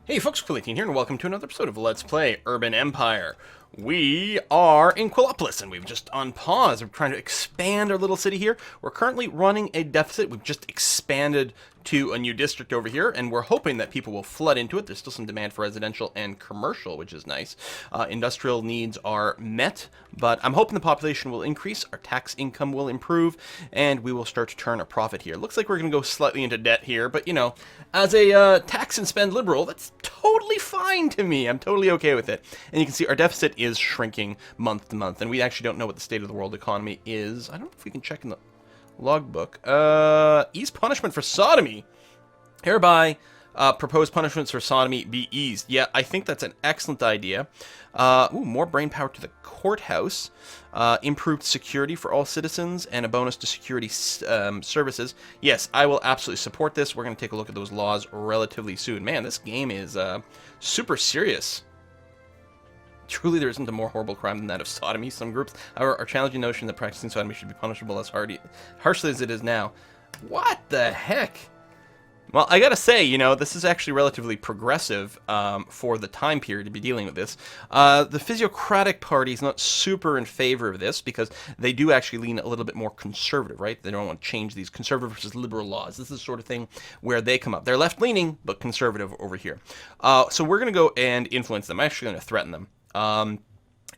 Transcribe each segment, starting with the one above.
Hey folks, Quillian here, and welcome to another episode of Let's Play Urban Empire. We are in Quillopolis, and we've just on pause. We're trying to expand our little city here. We're currently running a deficit. We've just expanded to a new district over here, and we're hoping that people will flood into it. There's still some demand for residential and commercial, which is nice. Industrial needs are met, but I'm hoping the population will increase, our tax income will improve, and we will start to turn a profit here. Looks like we're going to go slightly into debt here, but you know, as a tax and spend liberal, that's totally fine to me. I'm totally okay with it. And you can see our deficit is shrinking month to month, and we actually don't know what the state of the world economy is. I don't know if we can check in the logbook. Ease punishment for sodomy. Hereby, proposed punishments for sodomy be eased. Yeah, I think that's an excellent idea. More brain power to the courthouse. Improved security for all citizens and a bonus to security services. Yes, I will absolutely support this. We're going to take a look at those laws relatively soon. Man, this game is super serious. Truly, there isn't a more horrible crime than that of sodomy. Some groups are challenging the notion that practicing sodomy should be punishable as harshly as it is now. What the heck? Well, I gotta say, you know, this is actually relatively progressive for the time period to be dealing with this. The physiocratic party is not super in favor of this because they do actually lean a little bit more conservative, right? They don't want to change these conservative versus liberal laws. This is the sort of thing where they come up. They're left-leaning, but conservative over here. So we're going to go and influence them. I'm actually going to threaten them.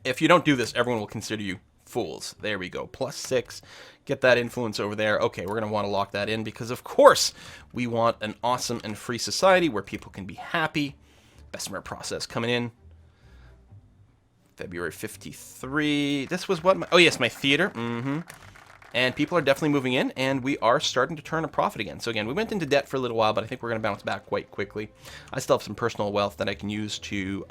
If you don't do this, everyone will consider you fools. There we go. +6. Get that influence over there. Okay, we're going to want to lock that in because, of course, we want an awesome and free society where people can be happy. Bessemer process coming in. February 53. This was what? Oh, yes, my theater. And people are definitely moving in, and we are starting to turn a profit again. So again, we went into debt for a little while, but I think we're going to bounce back quite quickly. I still have some personal wealth that I can use to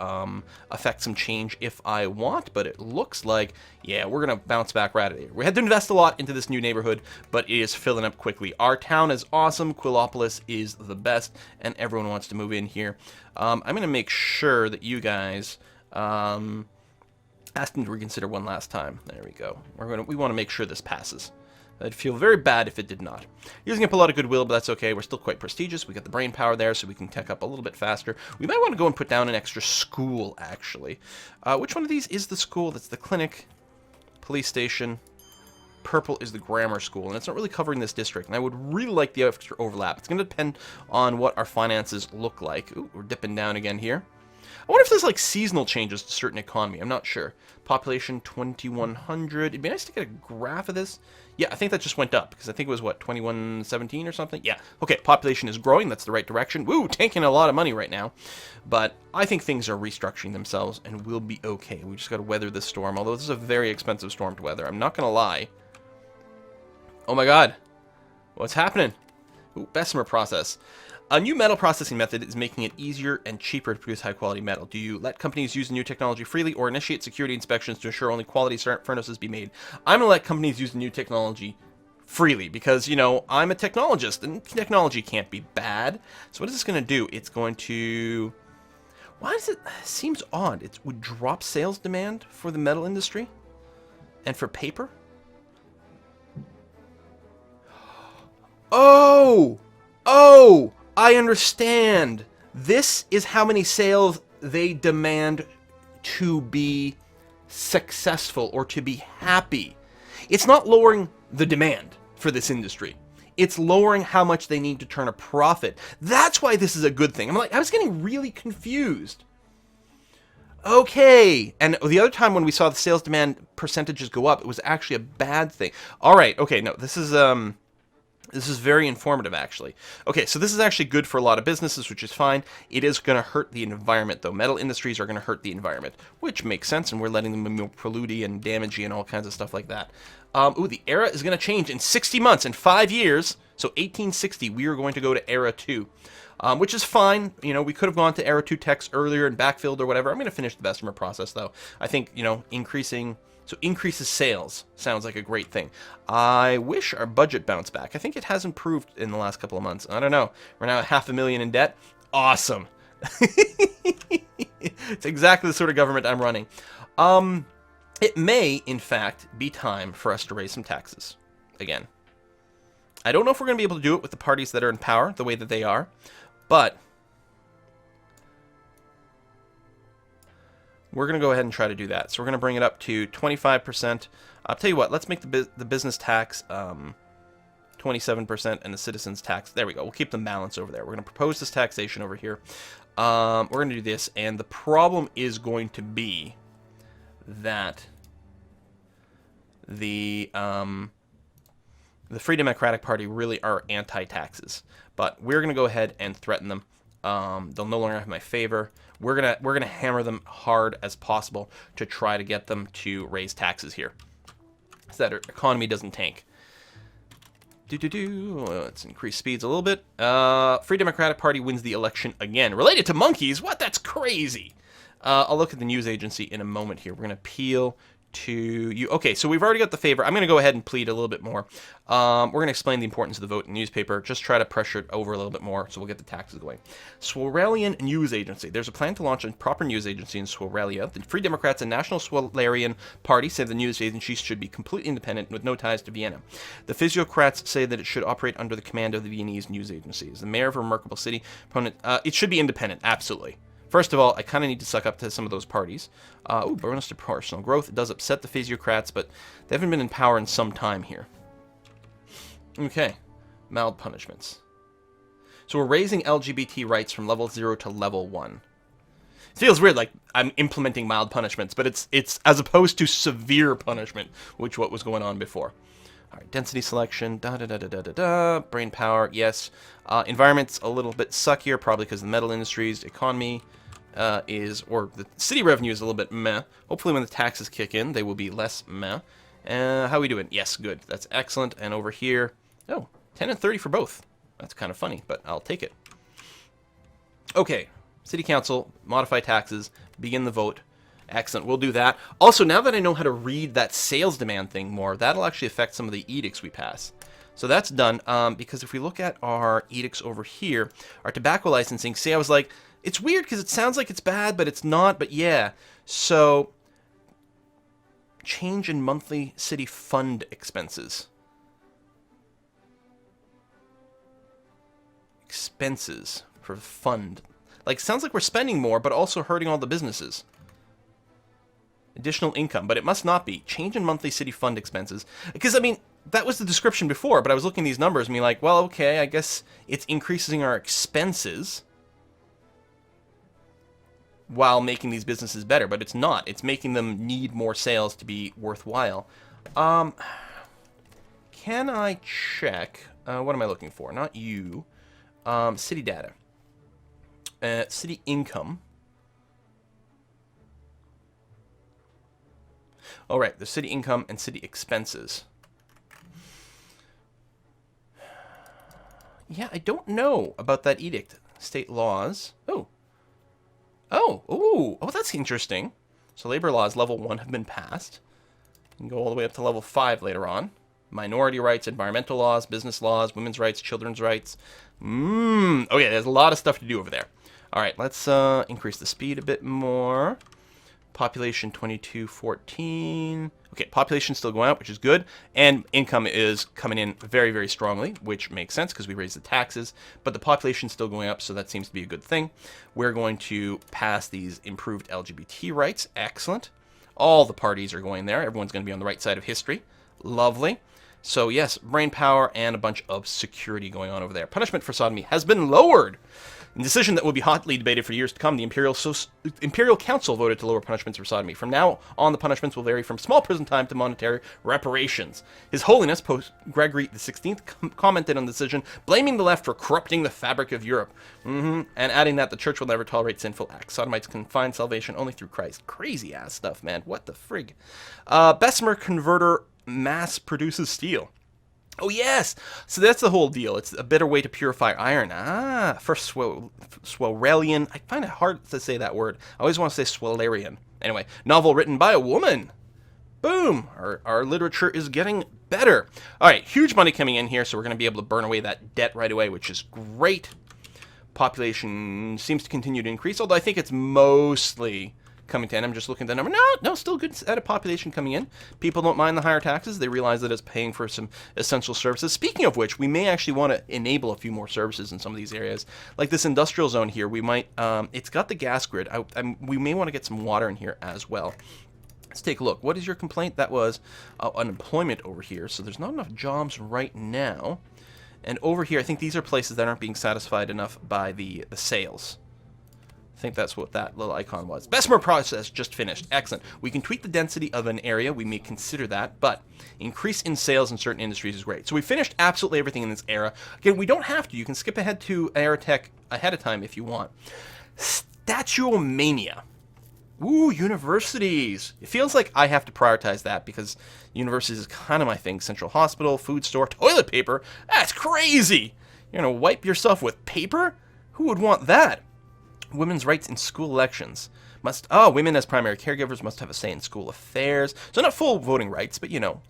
affect some change if I want, but it looks like, yeah, we're going to bounce back right out of here. We had to invest a lot into this new neighborhood, but it is filling up quickly. Our town is awesome. Quillopolis is the best, and everyone wants to move in here. I'm going to make sure that you guys... asked him to reconsider one last time. There we go. We want to make sure this passes. I'd feel very bad if it did not. Using up a lot of goodwill, but that's okay. We're still quite prestigious. We got the brain power there, so we can tech up a little bit faster. We might want to go and put down an extra school, actually. Which one of these is the school? That's the clinic, police station. Purple is the grammar school, and it's not really covering this district, and I would really like the extra overlap. It's going to depend on what our finances look like. Ooh, we're dipping down again here. I wonder if there's like seasonal changes to certain economy. I'm not sure. Population 2,100. It'd be nice to get a graph of this. Yeah, I think that just went up because I think it was what, 2117 or something. Yeah. Okay, population is growing. That's the right direction. Woo, taking a lot of money right now. But I think things are restructuring themselves and we'll be okay. We just got to weather this storm. Although this is a very expensive storm to weather. I'm not gonna lie. Oh my God, what's happening? Ooh, Bessemer process. A new metal processing method is making it easier and cheaper to produce high-quality metal. Do you let companies use the new technology freely or initiate security inspections to ensure only quality furnaces be made? I'm going to let companies use the new technology freely because, you know, I'm a technologist and technology can't be bad. So what is this going to do? It's going to... Why does it... Seems odd. It would drop sales demand for the metal industry and for paper. Oh! Oh! I understand. This is how many sales they demand to be successful or to be happy. It's not lowering the demand for this industry. It's lowering how much they need to turn a profit. That's why this is a good thing. I was getting really confused. Okay. And the other time when we saw the sales demand percentages go up, it was actually a bad thing. All right. Okay. No, this is very informative, actually. Okay, so this is actually good for a lot of businesses, which is fine. It is going to hurt the environment, though. Metal industries are going to hurt the environment, which makes sense, and we're letting them be more polluty and damagey and all kinds of stuff like that. The era is going to change in 60 months, in 5 years. So 1860, we are going to go to Era 2, which is fine. You know, we could have gone to Era 2 techs earlier and backfilled or whatever. I'm going to finish the Bessemer process, though. I think, you know, increases sales sounds like a great thing. I wish our budget bounced back. I think it has improved in the last couple of months. I don't know. We're now at $500,000 in debt. Awesome. It's exactly the sort of government I'm running. It may, in fact, be time for us to raise some taxes again. I don't know if we're going to be able to do it with the parties that are in power the way that they are, but we're going to go ahead and try to do that. So we're going to bring it up to 25%. I'll tell you what, let's make the business tax 27% and the citizens tax. There we go. We'll keep them balanced over there. We're going to propose this taxation over here. We're going to do this, and the problem is going to be that the Free Democratic Party really are anti-taxes, but we're going to go ahead and threaten them. They'll no longer have my favor. We're gonna hammer them hard as possible to try to get them to raise taxes here, so that our economy doesn't tank. Let's increase speeds a little bit. Free Democratic Party wins the election again. Related to monkeys? What? That's crazy. I'll look at the news agency in a moment here. We're going to appeal to you. Okay, so we've already got the favor. I'm going to go ahead and plead a little bit more. We're going to explain the importance of the vote in the newspaper. Just try to pressure it over a little bit more so we'll get the taxes going. Swiralian News Agency. There's a plan to launch a proper news agency in Swiralia. The Free Democrats and National Swiralian Party say the news agency should be completely independent with no ties to Vienna. The Physiocrats say that it should operate under the command of the Viennese news agency. As the mayor of a remarkable city, opponent, it should be independent, absolutely. First of all, I kind of need to suck up to some of those parties. Bonus to personal growth. It does upset the Physiocrats, but they haven't been in power in some time here. Okay. Mild punishments. So we're raising LGBT rights from level 0 to level 1. It feels weird, like I'm implementing mild punishments, but it's as opposed to severe punishment, which what was going on before. All right, density selection, brain power, yes. Environment's a little bit suckier, probably because the metal industries, economy or the city revenue is a little bit meh. Hopefully when the taxes kick in, they will be less meh. How are we doing? Yes, good. That's excellent. And over here, 10 and 30 for both. That's kind of funny, but I'll take it. Okay, City Council, modify taxes, begin the vote. Excellent, we'll do that. Also, now that I know how to read that sales demand thing more, that'll actually affect some of the edicts we pass. So that's done, because if we look at our edicts over here, our tobacco licensing, see, I was like, it's weird because it sounds like it's bad, but it's not, but yeah. So, change in monthly city fund expenses. Expenses for fund. Like, sounds like we're spending more, but also hurting all the businesses. Additional income, but it must not be. Change in monthly city fund expenses. Because, I mean, that was the description before, but I was looking at these numbers and being like, well, okay, I guess it's increasing our expenses while making these businesses better, but it's not. It's making them need more sales to be worthwhile. Can I check? What am I looking for? Not you. City data. City income. All right, the city income and city expenses. Yeah, I don't know about that edict. State laws. Oh, that's interesting. So labor laws level 1 have been passed. You can go all the way up to level 5 later on. Minority rights, environmental laws, business laws, women's rights, children's rights. Okay, there's a lot of stuff to do over there. All right, let's increase the speed a bit more. Population 2214. Okay, population's still going up, which is good. And income is coming in very, very strongly, which makes sense because we raised the taxes. But the population's still going up, so that seems to be a good thing. We're going to pass these improved LGBT rights. Excellent. All the parties are going there. Everyone's going to be on the right side of history. Lovely. So yes, brain power and a bunch of security going on over there. Punishment for sodomy has been lowered. A decision that will be hotly debated for years to come, the Imperial Council voted to lower punishments for sodomy. From now on, the punishments will vary from small prison time to monetary reparations. His Holiness Pope Gregory XVI commented on the decision, blaming the left for corrupting the fabric of Europe, and adding that the church will never tolerate sinful acts. Sodomites can find salvation only through Christ. Crazy ass stuff, man. What the frig? Bessemer converter mass produces steel. Oh, yes! So that's the whole deal. It's a better way to purify iron. For Swiralian. I find it hard to say that word. I always want to say Swiralian. Anyway, novel written by a woman. Boom! Our literature is getting better. All right, huge money coming in here, so we're going to be able to burn away that debt right away, which is great. Population seems to continue to increase, although I think it's mostly coming to end. I'm just looking at the number. No, still good at a population coming in. People don't mind the higher taxes. They realize that it's paying for some essential services. Speaking of which, we may actually want to enable a few more services in some of these areas. Like this industrial zone here, we might, it's got the gas grid. We may want to get some water in here as well. Let's take a look. What is your complaint? That was unemployment over here. So there's not enough jobs right now. And over here, I think these are places that aren't being satisfied enough by the sales. I think that's what that little icon was. Bessemer process just finished. Excellent. We can tweak the density of an area. We may consider that, but increase in sales in certain industries is great. So we finished absolutely everything in this era. Again, we don't have to. You can skip ahead to Aerotech ahead of time if you want. Statuomania. Ooh, universities. It feels like I have to prioritize that because universities is kind of my thing. Central hospital, food store, toilet paper. That's crazy. You're going to wipe yourself with paper? Who would want that? Women's rights in school elections. Women as primary caregivers must have a say in school affairs. So not full voting rights, but, you know,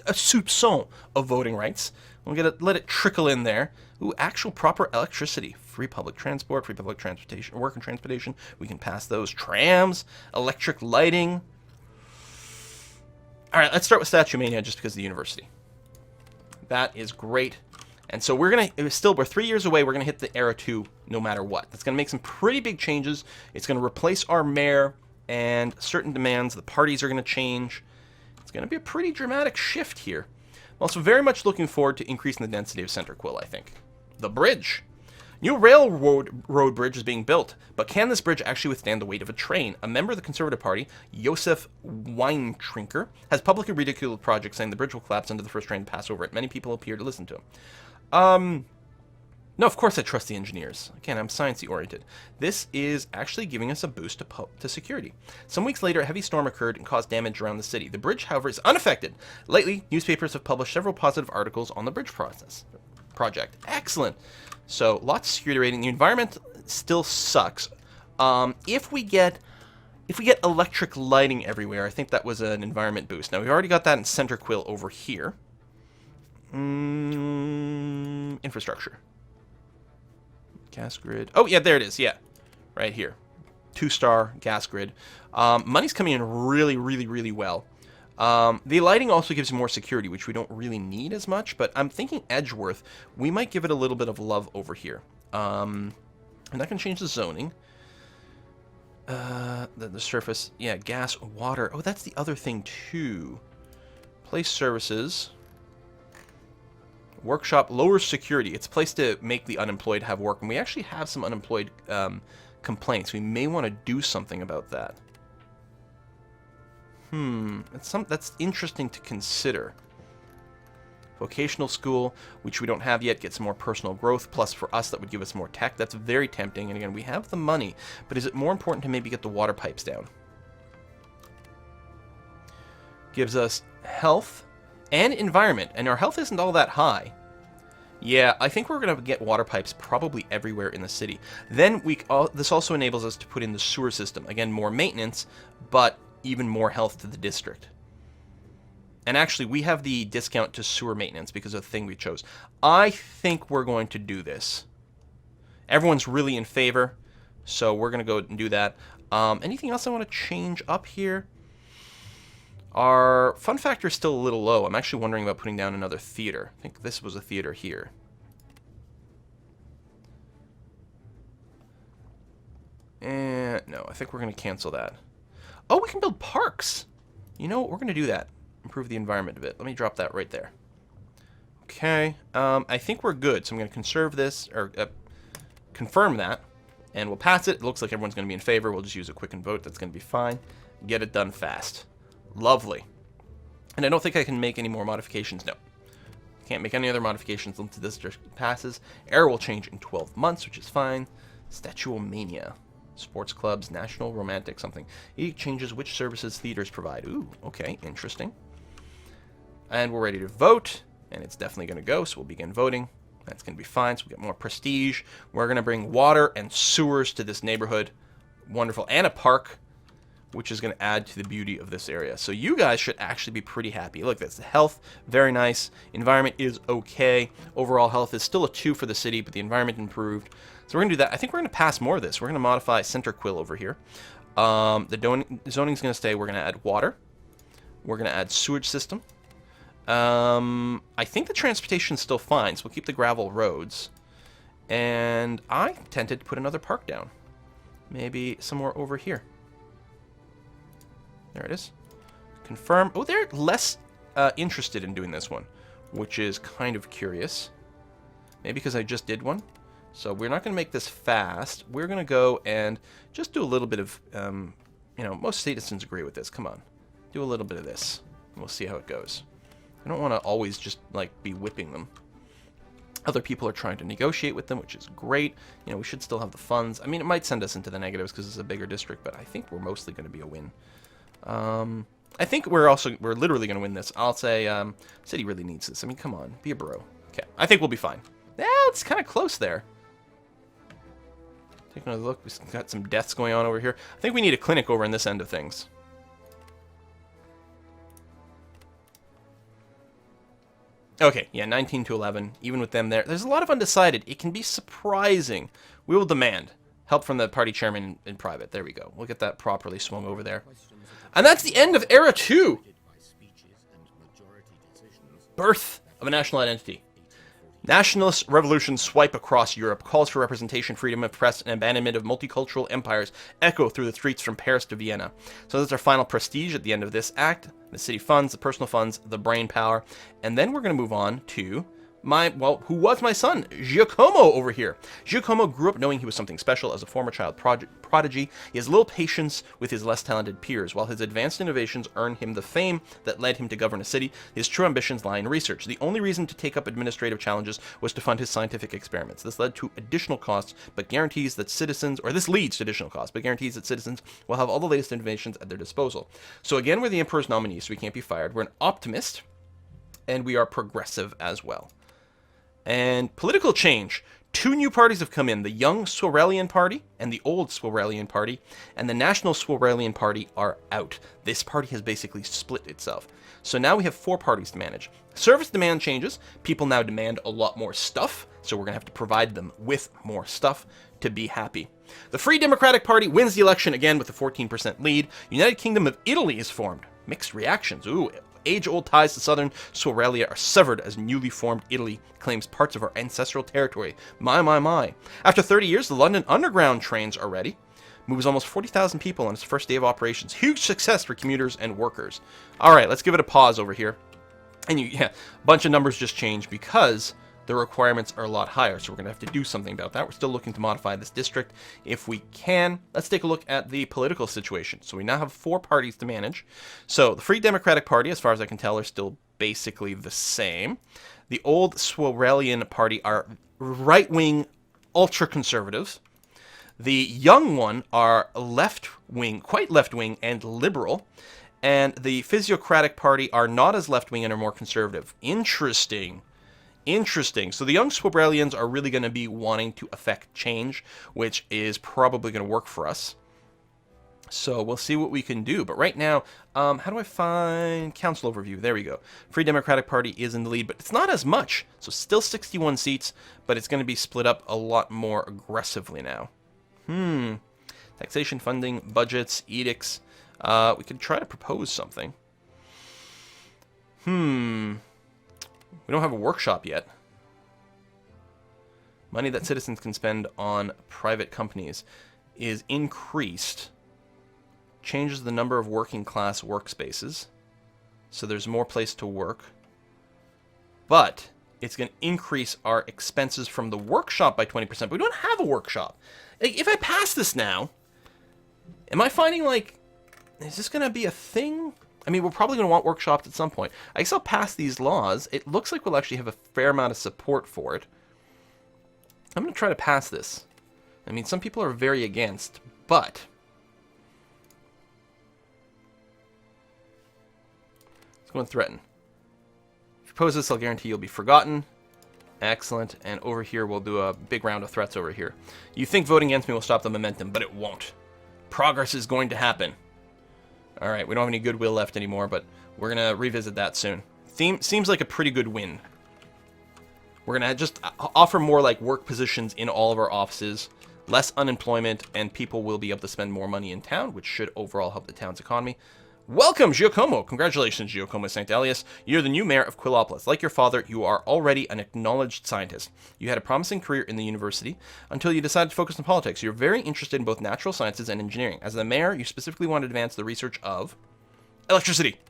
a soupçon of voting rights. We'll let it trickle in there. Ooh, actual proper electricity. Free public transport, free public transportation, work and transportation. We can pass those. Trams, electric lighting. All right, let's start with Statuomania just because of the university. That is great. And so we're 3 years away. We're going to hit the Era 2 no matter what. That's going to make some pretty big changes. It's going to replace our mayor and certain demands. The parties are going to change. It's going to be a pretty dramatic shift here. I'm also very much looking forward to increasing the density of Center Quill, I think. The bridge. New railroad bridge is being built, but can this bridge actually withstand the weight of a train? A member of the Conservative Party, Josef Weintrinker, has publicly ridiculed the project, saying the bridge will collapse under the first train to pass over it. Many people appear to listen to him. No, of course I trust the engineers. Again, I'm sciencey oriented. This is actually giving us a boost to security. Some weeks later, a heavy storm occurred and caused damage around the city. The bridge, however, is unaffected. Lately, newspapers have published several positive articles on the bridge project. Excellent. So, lots of security rating. The environment still sucks. If we get electric lighting everywhere, I think that was an environment boost. Now, we've already got that in Center Quill over here. Infrastructure. Gas grid. Oh, yeah, there it is. Yeah, right here. 2-star gas grid. Money's coming in really, really, really well. The lighting also gives more security, which we don't really need as much, but I'm thinking Edgeworth, we might give it a little bit of love over here. I'm not going to change the zoning. The surface, yeah, gas, water. Oh, that's the other thing, too. Place services. Workshop lowers security. It's a place to make the unemployed have work, and we actually have some unemployed complaints. We may want to do something about that. That's interesting to consider. Vocational School, which we don't have yet, get some more personal growth. Plus, for us, that would give us more tech. That's very tempting. And again, we have the money, but is it more important to maybe get the water pipes down? Gives us health and environment, and our health isn't all that high. Yeah, I think we're going to get water pipes probably everywhere in the city. Then this also enables us to put in the sewer system. Again, more maintenance, but even more health to the district. And actually, we have the discount to sewer maintenance because of the thing we chose. I think we're going to do this. Everyone's really in favor, so we're going to go and do that. Anything else I want to change up here? Our fun factor is still a little low. I'm actually wondering about putting down another theater. I think this was a theater here. And no, I think we're going to cancel that. Oh, we can build parks. You know what? We're going to do that. Improve the environment a bit. Let me drop that right there. Okay. I think we're good. So I'm going to conserve this, or confirm that. And we'll pass it. It looks like everyone's going to be in favor. We'll just use a quicken vote. That's going to be fine. Get it done fast. Lovely. And I don't think I can make any more modifications. No. Can't make any other modifications until this passes. Era will change in 12 months, which is fine. Statuomania. Sports clubs, national, romantic, something. It changes which services theaters provide. Ooh, okay, interesting. And we're ready to vote, and it's definitely going to go, so we'll begin voting. That's going to be fine, so we get more prestige. We're going to bring water and sewers to this neighborhood. Wonderful. And a park, which is going to add to the beauty of this area. So you guys should actually be pretty happy. Look, that's the health, very nice. Environment is okay. Overall health is still a 2 for the city, but the environment improved. So we're going to do that. I think we're going to pass more of this. We're going to modify Center Quill over here. Zoning's going to stay. We're going to add water. We're going to add sewage system. I think the transportation's still fine, so we'll keep the gravel roads. And I tempted to put another park down. Maybe somewhere over here. There it is. Confirm. Oh, they're less interested in doing this one, which is kind of curious. Maybe because I just did one. So we're not going to make this fast. We're going to go and just do a little bit of, you know, most citizens agree with this. Come on. Do a little bit of this. And we'll see how it goes. I don't want to always just, like, be whipping them. Other people are trying to negotiate with them, which is great. You know, we should still have the funds. I mean, it might send us into the negatives because it's a bigger district, but I think we're mostly going to be a win. I think we're literally going to win this. I'll say, City really needs this. I mean, come on. Be a bro. Okay. I think we'll be fine. Yeah, it's kind of close there. Take another look. We've got some deaths going on over here. I think we need a clinic over in this end of things. Okay, yeah, 19 to 11. Even with them there. There's a lot of undecided. It can be surprising. We will demand help from the party chairman in private. There we go. We'll get that properly swung over there. And that's the end of Era 2. Birth of a national identity. Nationalist revolution swipe across Europe. Calls for representation, freedom of press, and abandonment of multicultural empires echo through the streets from Paris to Vienna. So that's our final prestige at the end of this act. The city funds, the personal funds, the brain power. And then we're going to move on to who was my son? Giacomo over here. Giacomo grew up knowing he was something special as a former child prodigy. He has little patience with his less talented peers. While his advanced innovations earn him the fame that led him to govern a city, his true ambitions lie in research. The only reason to take up administrative challenges was to fund his scientific experiments. This led to additional costs, but guarantees that citizens, or this leads to additional costs, but guarantees that citizens will have all the latest innovations at their disposal. So again, we're the Emperor's nominee, so we can't be fired. We're an optimist, and we are progressive as well. And political change. 2 new parties have come in. The Young Swaurelian Party and the Old Swaurelian Party. And the National Swaurelian Party are out. This party has basically split itself. So now we have 4 parties to manage. Service demand changes. People now demand a lot more stuff. So we're going to have to provide them with more stuff to be happy. The Free Democratic Party wins the election again with a 14% lead. United Kingdom of Italy is formed. Mixed reactions. Ooh, age-old ties to southern Swarelia are severed as newly formed Italy claims parts of our ancestral territory. My. After 30 years, the London Underground trains are ready. Moves almost 40,000 people on its first day of operations. Huge success for commuters and workers. All right, let's give it a pause over here. And a bunch of numbers just changed because the requirements are a lot higher, so we're going to have to do something about that. We're still looking to modify this district if we can. Let's take a look at the political situation. So we now have 4 parties to manage. So the Free Democratic Party, as far as I can tell, are still basically the same. The Old Swaurelian Party are right-wing ultra-conservatives. The Young one are left-wing, quite left-wing and liberal. And the Physiocratic Party are not as left-wing and are more conservative. Interesting. So the Young Swaurelians are really going to be wanting to affect change, which is probably going to work for us. So we'll see what we can do. But right now, how do I find council overview? There we go. Free Democratic Party is in the lead, but it's not as much. So still 61 seats, but it's going to be split up a lot more aggressively now. Taxation, funding, budgets, edicts. We could try to propose something. We don't have a workshop yet. Money that citizens can spend on private companies is increased. Changes the number of working class workspaces. So there's more place to work. But it's going to increase our expenses from the workshop by 20%. But we don't have a workshop. If I pass this now, am I finding like, is this going to be a thing? I mean, we're probably going to want workshops at some point. I guess I'll pass these laws. It looks like we'll actually have a fair amount of support for it. I'm going to try to pass this. I mean, some people are very against, but let's go and threaten. If you oppose this, I'll guarantee you'll be forgotten. Excellent. And over here, we'll do a big round of threats over here. You think voting against me will stop the momentum, but it won't. Progress is going to happen. All right, we don't have any goodwill left anymore, but we're going to revisit that soon. Seems like a pretty good win. We're going to just offer more like work positions in all of our offices. less unemployment, and people will be able to spend more money in town, which should overall help the town's economy. Welcome, Giacomo! Congratulations, Giacomo St. Elias. You're the new mayor of Quilopolis. Like your father, you are already an acknowledged scientist. You had a promising career in the university until you decided to focus on politics. You're very interested in both natural sciences and engineering. As the mayor, you specifically want to advance the research of electricity.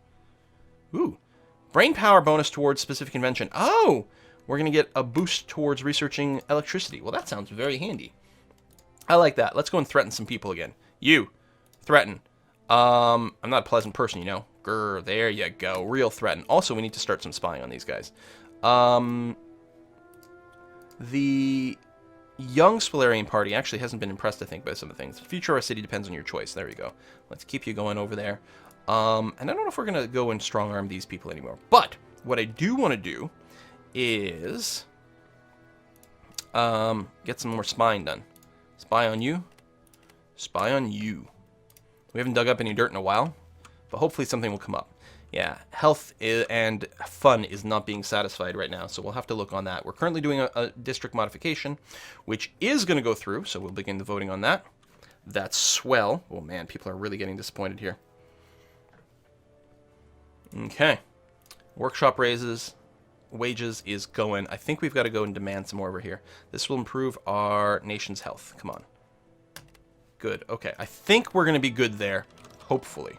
Ooh. Brain power bonus towards specific invention. Oh! We're going to get a boost towards researching electricity. Well, that sounds very handy. I like that. Let's go and threaten some people again. You. Threaten. I'm not a pleasant person, you know. Grr, there you go. Real threaten. Also, we need to start some spying on these guys. The young Spolarian party actually hasn't been impressed, I think, by some of the things. The future of our city depends on your choice. There you go. Let's keep you going over there. And I don't know if we're going to go and strong-arm these people anymore. But what I do want to do is get some more spying done. Spy on you. Spy on you. We haven't dug up any dirt in a while, but hopefully something will come up. Yeah, health and fun is not being satisfied right now, so we'll have to look on that. We're currently doing a district modification, which is going to go through, so we'll begin the voting on that. That's swell. Oh man, people are really getting disappointed here. Okay. Workshop raises. Wages is going. I think we've got to go and demand some more over here. This will improve our nation's health. Come on. Good. Okay. I think we're going to be good there. Hopefully.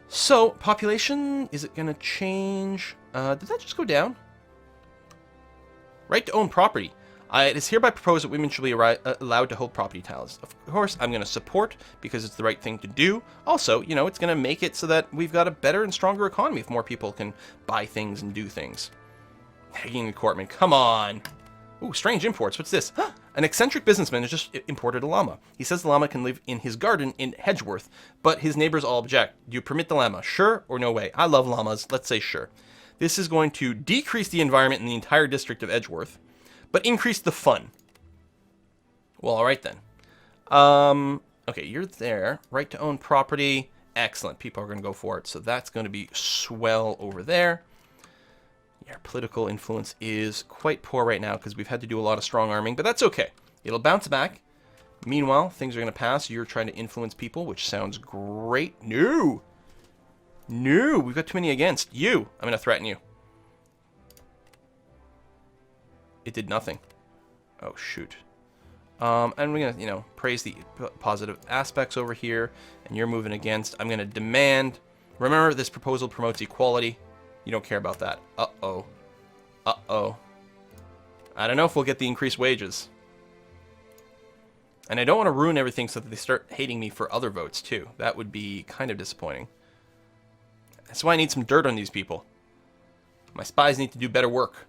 So, population, is it going to change? Did that just go down? Right to own property. It is hereby proposed that women should be allowed to hold property titles. Of course, I'm going to support because it's the right thing to do. Also, you know, it's going to make it so that we've got a better and stronger economy if more people can buy things and do things. Hanging Courtman, come on. Ooh, strange imports. What's this? An eccentric businessman has just imported a llama. He says the llama can live in his garden in Hedgeworth, but his neighbors all object. Do you permit the llama? Sure or no way? I love llamas. Let's say sure. This is going to decrease the environment in the entire district of Edgeworth, but increase the fun. Well, all right then. Okay, you're there. Right to own property. Excellent. People are going to go for it. So that's going to be swell over there. Yeah, political influence is quite poor right now because we've had to do a lot of strong arming, but that's okay. It'll bounce back. Meanwhile, things are going to pass. You're trying to influence people, which sounds great. No! No! We've got too many against. You! I'm going to threaten you. It did nothing. Oh, shoot. And we're going to, you know, praise the positive aspects over here, and you're moving against. I'm going to demand. Remember, this proposal promotes equality. You don't care about that. Uh-oh. Uh-oh. I don't know if we'll get the increased wages. And I don't want to ruin everything so that they start hating me for other votes, too. That would be kind of disappointing. That's why I need some dirt on these people. My spies need to do better work.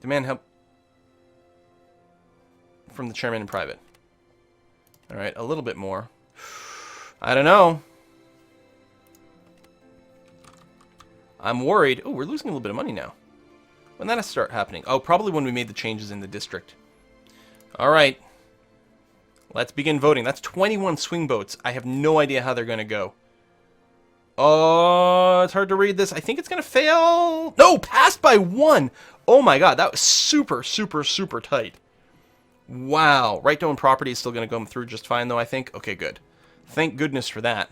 Demand help from the chairman in private. All right, a little bit more. I don't know. I'm worried. Oh, we're losing a little bit of money now. When did that start happening? Oh, probably when we made the changes in the district. All right. Let's begin voting. That's 21 swing votes. I have no idea how they're going to go. Oh, it's hard to read this. I think it's going to fail. No, passed by 1. Oh my god, that was super, super, super tight. Wow. Right to own property is still going to go through just fine, though, I think. Okay, good. Thank goodness for that.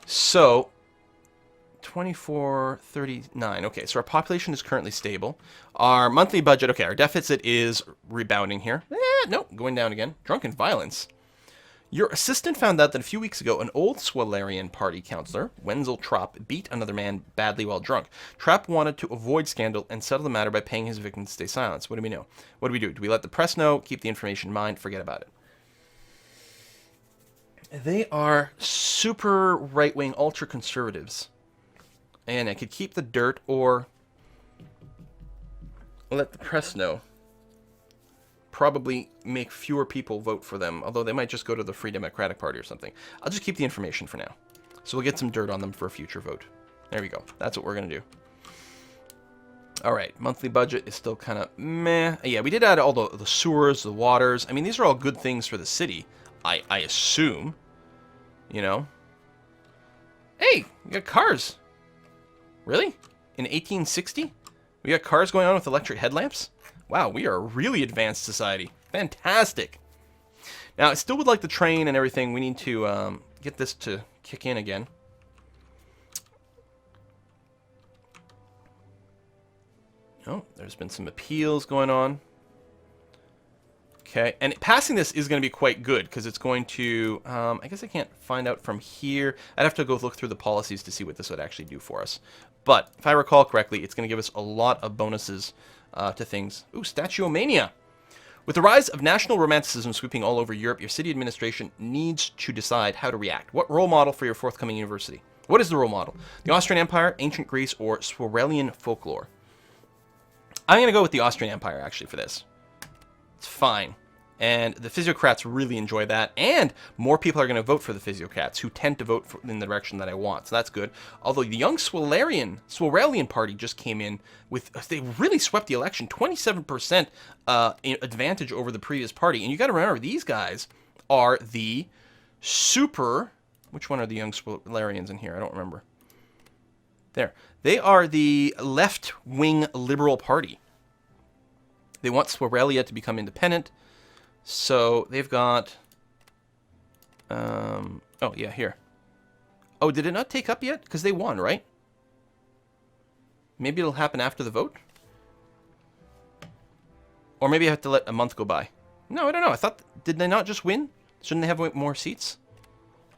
So, 2439. Okay, so our population is currently stable. Our monthly budget, okay, our deficit is rebounding here. Nope, going down again. Drunken violence. Your assistant found out that a few weeks ago, an old Swalarian party counselor, Wenzel Trapp, beat another man badly while drunk. Trapp wanted to avoid scandal and settle the matter by paying his victim to stay silent. What do we know? What do we do? Do we let the press know? Keep the information in mind? Forget about it. They are super right-wing ultra-conservatives. And I could keep the dirt or let the press know. Probably make fewer people vote for them, although they might just go to the Free Democratic Party or something. I'll just keep the information for now. So we'll get some dirt on them for a future vote. There we go. That's what we're going to do. All right. Monthly budget is still kind of meh. Yeah, we did add all the sewers, the waters. I mean, these are all good things for the city, I assume. You know? Hey, you got cars. Really? In 1860? We got cars going on with electric headlamps? Wow, we are a really advanced society. Fantastic. Now, I still would like the train and everything. We need to get this to kick in again. Oh, there's been some appeals going on. Okay, and passing this is going to be quite good because it's going to, I guess I can't find out from here. I'd have to go look through the policies to see what this would actually do for us. But if I recall correctly, it's going to give us a lot of bonuses to things. Ooh, Statuomania. With the rise of national romanticism sweeping all over Europe, your city administration needs to decide how to react. What role model for your forthcoming university? What is the role model? The Austrian Empire, ancient Greece, or Swareleian folklore? I'm going to go with the Austrian Empire, actually, for this. It's fine. And the physiocrats really enjoy that. And more people are going to vote for the physiocrats, who tend to vote in the direction that I want. So that's good. Although the young Swareleian party just came in with... They really swept the election. 27% advantage over the previous party. And you got to remember, these guys are the super... Which one are the young Swareleians in here? I don't remember. There. They are the left-wing liberal party. They want Swarelia to become independent. So they've got... oh, yeah, here. Oh, did it not take up yet? Because they won, right? Maybe it'll happen after the vote? Or maybe I have to let a month go by. No, I don't know. I thought... Did they not just win? Shouldn't they have more seats?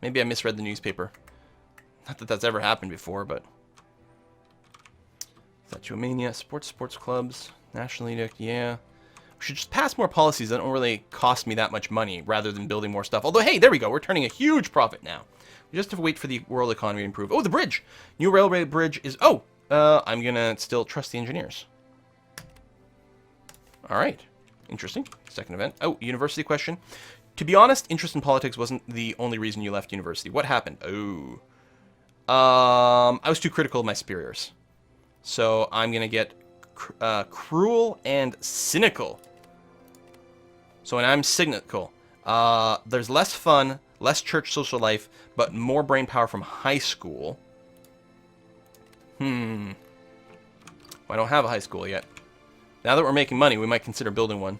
Maybe I misread the newspaper. Not that that's ever happened before, but... Statuomania, sports clubs, national edict, yeah. We should just pass more policies that don't really cost me that much money rather than building more stuff. Although, hey, there we go. We're turning a huge profit now. We just have to wait for the world economy to improve. Oh, the bridge. New railway bridge is... Oh, I'm going to still trust the engineers. All right. Interesting. Second event. Oh, university question. To be honest, interest in politics wasn't the only reason you left university. What happened? Oh. I was too critical of my superiors. So I'm going to get cruel and cynical. So when I'm cynical, there's less fun, less church social life, but more brain power from high school. Well, I don't have a high school yet. Now that we're making money, we might consider building one.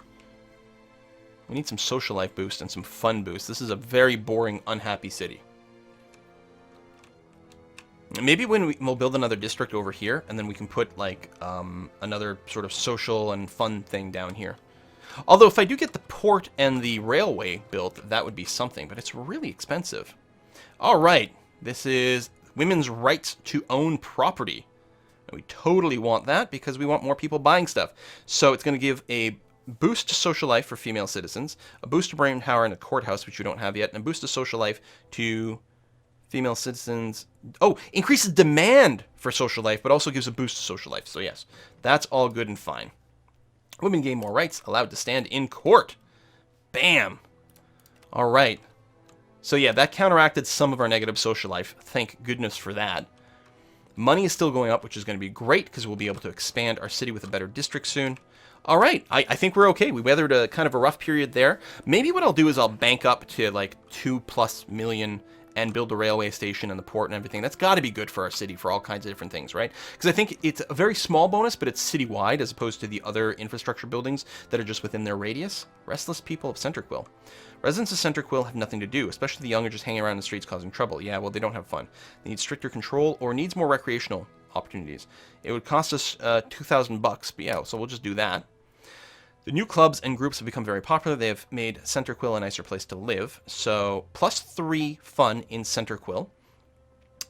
We need some social life boost and some fun boost. This is a very boring, unhappy city. Maybe we'll build another district over here, and then we can put, like, another sort of social and fun thing down here. Although, if I do get the port and the railway built, that would be something, but it's really expensive. All right, this is women's rights to own property. And we totally want that, because we want more people buying stuff. So it's going to give a boost to social life for female citizens, a boost to brain power in a courthouse, which we don't have yet, and a boost to social life to... female citizens. Oh, increases demand for social life, but also gives a boost to social life. So yes, that's all good and fine. Women gain more rights, allowed to stand in court. Bam. All right. So yeah, that counteracted some of our negative social life. Thank goodness for that. Money is still going up, which is going to be great because we'll be able to expand our city with a better district soon. All right, I think we're okay. We weathered a kind of a rough period there. Maybe what I'll do is I'll bank up to like 2+ million and build a railway station and the port and everything. That's got to be good for our city for all kinds of different things, right? Because I think it's a very small bonus, but it's citywide as opposed to the other infrastructure buildings that are just within their radius. Restless people of Centerquill. Residents of Centerquill have nothing to do, especially the young are just hanging around the streets causing trouble. Yeah, well, they don't have fun. They need stricter control or needs more recreational opportunities. It would cost us $2,000, but yeah, so we'll just do that. The new clubs and groups have become very popular. They have made Centerquill a nicer place to live. So +3 fun in Centerquill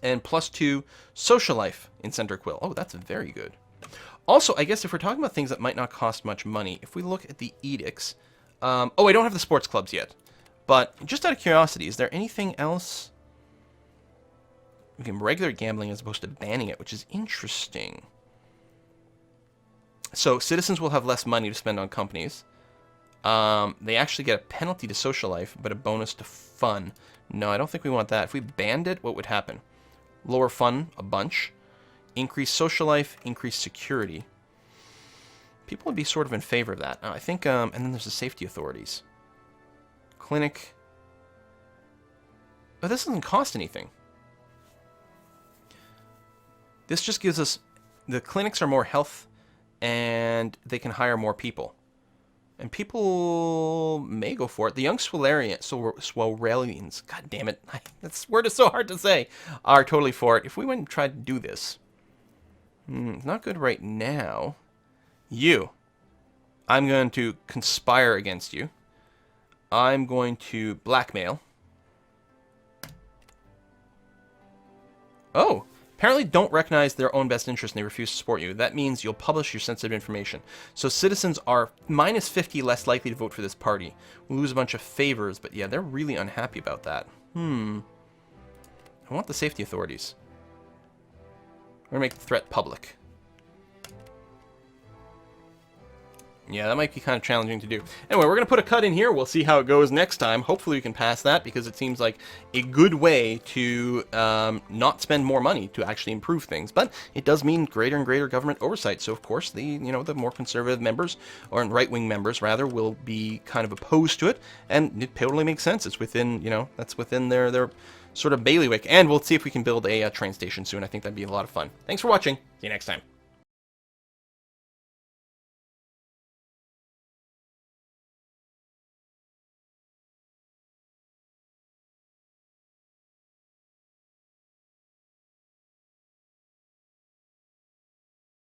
and +2 social life in Centerquill. Oh, that's very good. Also, I guess if we're talking about things that might not cost much money, if we look at the edicts... oh, I don't have the sports clubs yet. But just out of curiosity, is there anything else? We can regulate gambling as opposed to banning it, which is interesting. So citizens will have less money to spend on companies. They actually get a penalty to social life, but a bonus to fun. No, I don't think we want that. If we banned it, what would happen? Lower fun, a bunch. Increase social life, increase security. People would be sort of in favor of that. I think, and then there's the safety authorities. Clinic. Oh, this doesn't cost anything. This just gives us... The clinics are more health, and they can hire more people. And people may go for it. The young Swiralians, god damn it, that word is so hard to say, are totally for it. If we went and tried to do this, it's not good right now. You, I'm going to conspire against you. I'm going to blackmail. Oh, apparently don't recognize their own best interest and they refuse to support you. That means you'll publish your sensitive information. So citizens are minus 50 less likely to vote for this party. We'll lose a bunch of favors, but yeah, they're really unhappy about that. I want the safety authorities. We're going to make the threat public. Yeah, that might be kind of challenging to do. Anyway, we're going to put a cut in here. We'll see how it goes next time. Hopefully we can pass that because it seems like a good way to not spend more money to actually improve things. But it does mean greater and greater government oversight. So, of course, the more conservative members, or right-wing members, rather, will be kind of opposed to it. And it totally makes sense. It's within, that's within their sort of bailiwick. And we'll see if we can build a train station soon. I think that'd be a lot of fun. Thanks for watching. See you next time.